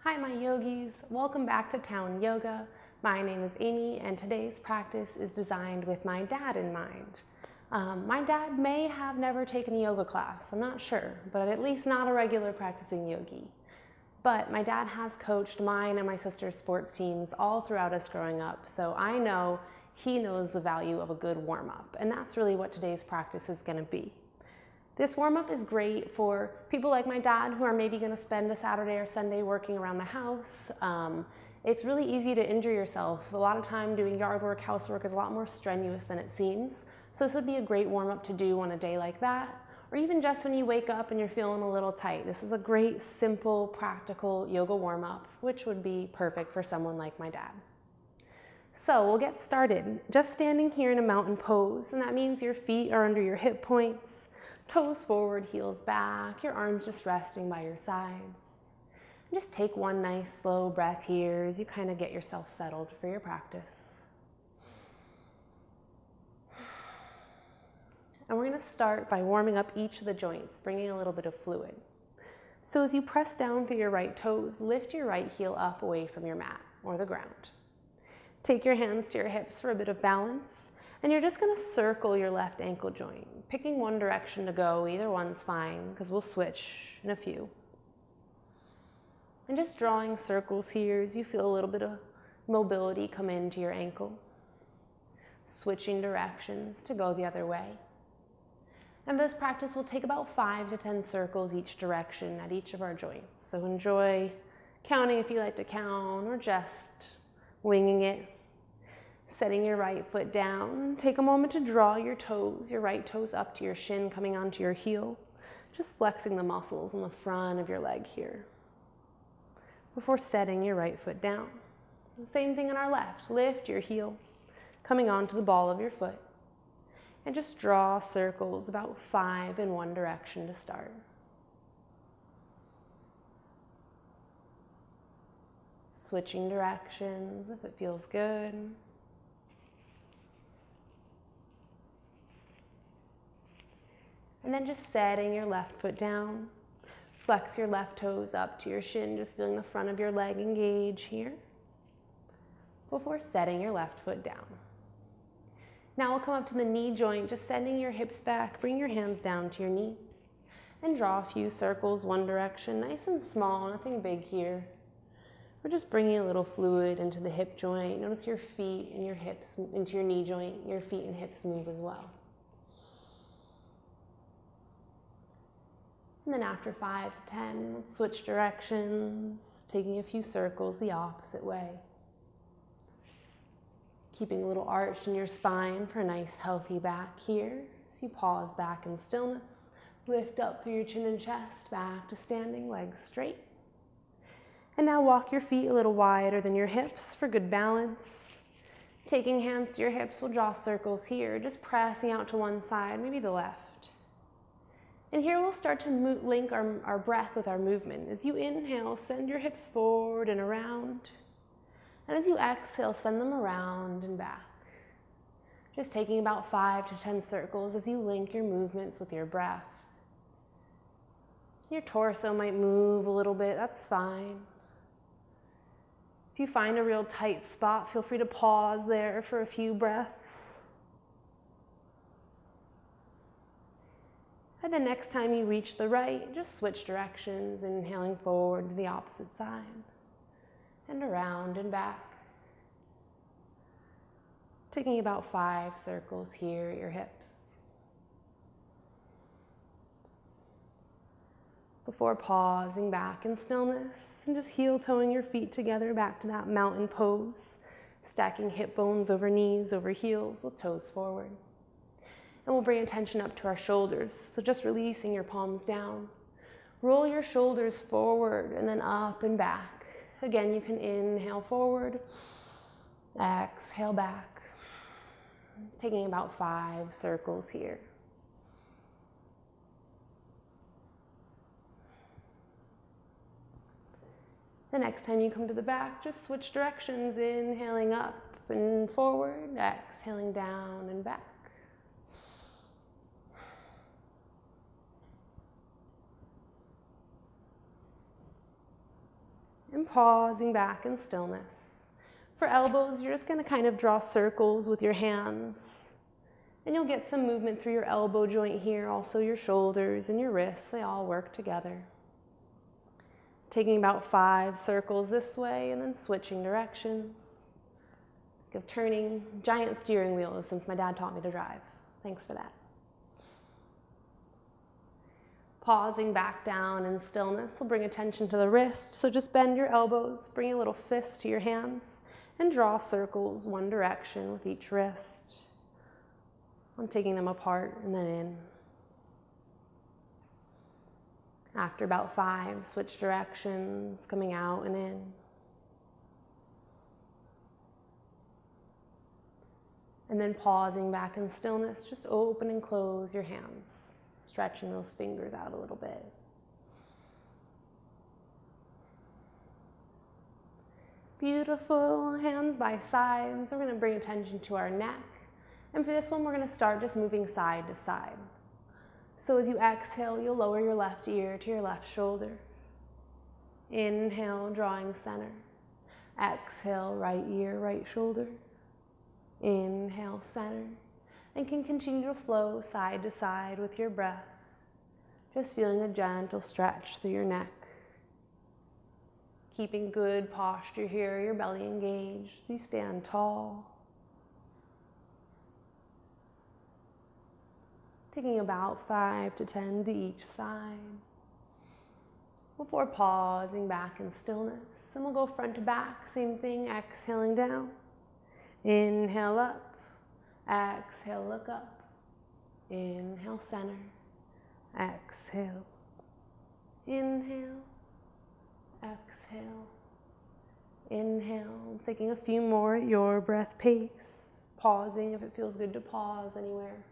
Hi my yogis, welcome back to Towne Yoga. My name is Amy and today's practice is designed with my dad in mind. My dad may have never taken a yoga class, I'm not sure, but at least not a regular practicing yogi. But my dad has coached mine and my sister's sports teams all throughout us growing up, so I know he knows the value of a good warm-up, and that's really what today's practice is going to be. This warm-up is great for people like my dad who are maybe going to spend a Saturday or Sunday working around the house. It's really easy to injure yourself. A lot of time doing yard work, housework is a lot more strenuous than it seems. So this would be a great warm-up to do on a day like that, or even just when you wake up and you're feeling a little tight. This is a great, simple, practical yoga warm-up, which would be perfect for someone like my dad. So we'll get started. Just standing here in a mountain pose, and that means your feet are under your hip points. Toes forward, heels back, your arms just resting by your sides. And just take one nice slow breath here as you kind of get yourself settled for your practice. And we're going to start by warming up each of the joints, bringing a little bit of fluid. So as you press down through your right toes, lift your right heel up away from your mat or the ground. Take your hands to your hips for a bit of balance. And you're just going to circle your left ankle joint, picking one direction to go. Either one's fine, because we'll switch in a few. And just drawing circles here as you feel a little bit of mobility come into your ankle. Switching directions to go the other way. And this practice will take about 5 to 10 circles each direction at each of our joints. So enjoy counting if you like to count, or just winging it. Setting your right foot down, take a moment to draw your toes, your right toes up to your shin, coming onto your heel, just flexing the muscles in the front of your leg here, before setting your right foot down. Same thing on our left, lift your heel, coming onto the ball of your foot, and just draw circles, about 5 in one direction to start. Switching directions if it feels good. And then just setting your left foot down. Flex your left toes up to your shin, just feeling the front of your leg engage here, before setting your left foot down. Now we'll come up to the knee joint, just sending your hips back, bring your hands down to your knees, and draw a few circles one direction, nice and small, nothing big here. We're just bringing a little fluid into the hip joint. Notice your feet and your hips, into your knee joint, your feet and hips move as well. And then after 5 to 10, let's switch directions, taking a few circles the opposite way. Keeping a little arch in your spine for a nice healthy back here. So you pause back in stillness, lift up through your chin and chest, back to standing, legs straight. And now walk your feet a little wider than your hips for good balance. Taking hands to your hips, we'll draw circles here, just pressing out to one side, maybe the left. And here we'll start to link our breath with our movement. As you inhale, send your hips forward and around. And as you exhale, send them around and back. Just taking about 5 to 10 circles as you link your movements with your breath. Your torso might move a little bit, that's fine. If you find a real tight spot, feel free to pause there for a few breaths. And the next time you reach the right, just switch directions, inhaling forward to the opposite side, and around and back. Taking about 5 circles here at your hips. Before pausing back in stillness, and just heel-toeing your feet together back to that mountain pose, stacking hip bones over knees, over heels, with toes forward. And we'll bring attention up to our shoulders. So just releasing your palms down. Roll your shoulders forward and then up and back. Again, you can inhale forward, exhale back. Taking about 5 circles here. The next time you come to the back, just switch directions, inhaling up and forward, exhaling down and back. and pausing back in stillness. For elbows, you're just going to kind of draw circles with your hands. And you'll get some movement through your elbow joint here, also your shoulders and your wrists. They all work together. Taking about 5 circles this way and then switching directions. Think of turning giant steering wheels since my dad taught me to drive. Thanks for that. Pausing back down in stillness will bring attention to the wrist. So just bend your elbows, bring a little fist to your hands, and draw circles one direction with each wrist. I'm taking them apart and then in. After about 5, switch directions, coming out and in. And then pausing back in stillness, just open and close your hands, stretching those fingers out a little bit. Beautiful, hands by sides. We're going to bring attention to our neck. And for this one, we're going to start just moving side to side. So as you exhale, you'll lower your left ear to your left shoulder. Inhale, drawing center. Exhale, right ear, right shoulder. Inhale, center. And can continue to flow side to side with your breath. Just feeling a gentle stretch through your neck. Keeping good posture here, your belly engaged as you stand tall. Taking about 5 to 10 to each side. Before pausing back in stillness. And we'll go front to back, same thing, exhaling down. Inhale up, exhale, look up. Inhale, center, exhale. Inhale, exhale, inhale. Taking a few more at your breath pace. Pausing if it feels good to pause anywhere.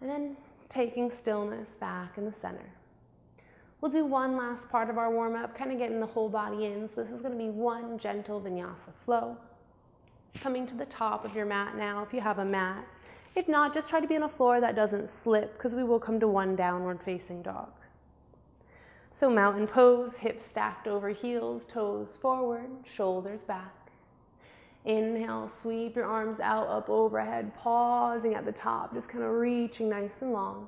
And then taking stillness back in the center. We'll do one last part of our warm-up, kind of getting the whole body in. So this is going to be one gentle vinyasa flow. Coming to the top of your mat now, if you have a mat. If not, just try to be on a floor that doesn't slip, because we will come to one downward facing dog. So mountain pose, hips stacked over heels, toes forward, shoulders back. Inhale, sweep your arms out, up overhead, pausing at the top, just kind of reaching nice and long.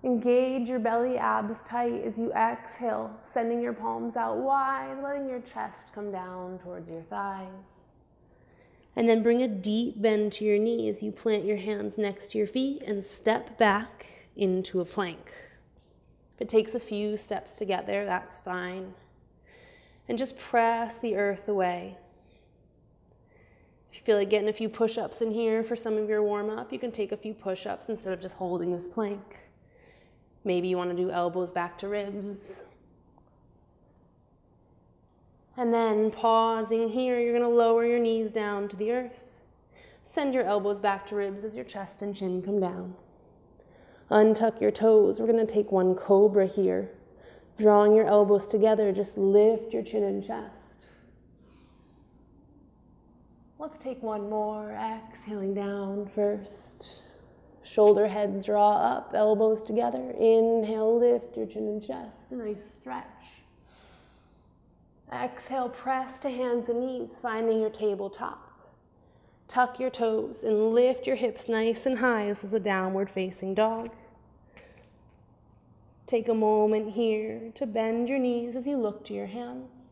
Engage your belly, abs tight as you exhale, sending your palms out wide, letting your chest come down towards your thighs. And then bring a deep bend to your knees. You plant your hands next to your feet and step back into a plank. If it takes a few steps to get there, that's fine. And just press the earth away. If you feel like getting a few push-ups in here for some of your warm-up, you can take a few push-ups instead of just holding this plank. Maybe you want to do elbows back to ribs. And then pausing here, you're going to lower your knees down to the earth. Send your elbows back to ribs as your chest and chin come down. Untuck your toes. We're going to take one cobra here. Drawing your elbows together, just lift your chin and chest. Let's take one more, exhaling down first. Shoulder heads draw up, elbows together. Inhale, lift your chin and chest, a nice stretch. Exhale, press to hands and knees, finding your tabletop. Tuck your toes and lift your hips nice and high. This is a downward facing dog. Take a moment here to bend your knees as you look to your hands.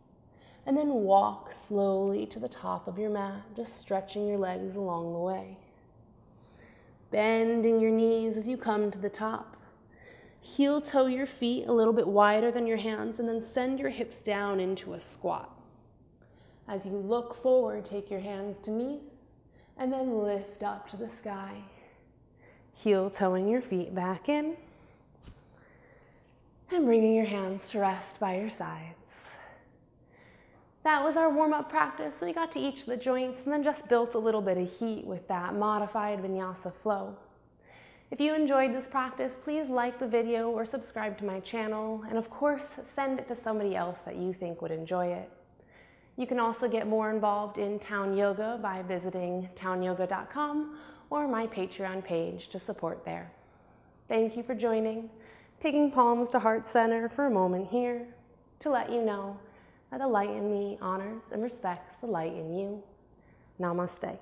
And then walk slowly to the top of your mat, just stretching your legs along the way. Bending your knees as you come to the top. Heel toe your feet a little bit wider than your hands, and then send your hips down into a squat. As you look forward, take your hands to knees, and then lift up to the sky. Heel toeing your feet back in, and bringing your hands to rest by your sides. That was our warm-up practice. So we got to each of the joints and then just built a little bit of heat with that modified vinyasa flow. If you enjoyed this practice, please like the video or subscribe to my channel. And of course, send it to somebody else that you think would enjoy it. You can also get more involved in Towne Yoga by visiting towneyoga.com or my Patreon page to support there. Thank you for joining, taking palms to heart center for a moment here to let you know that the light in me honors and respects the light in you. Namaste.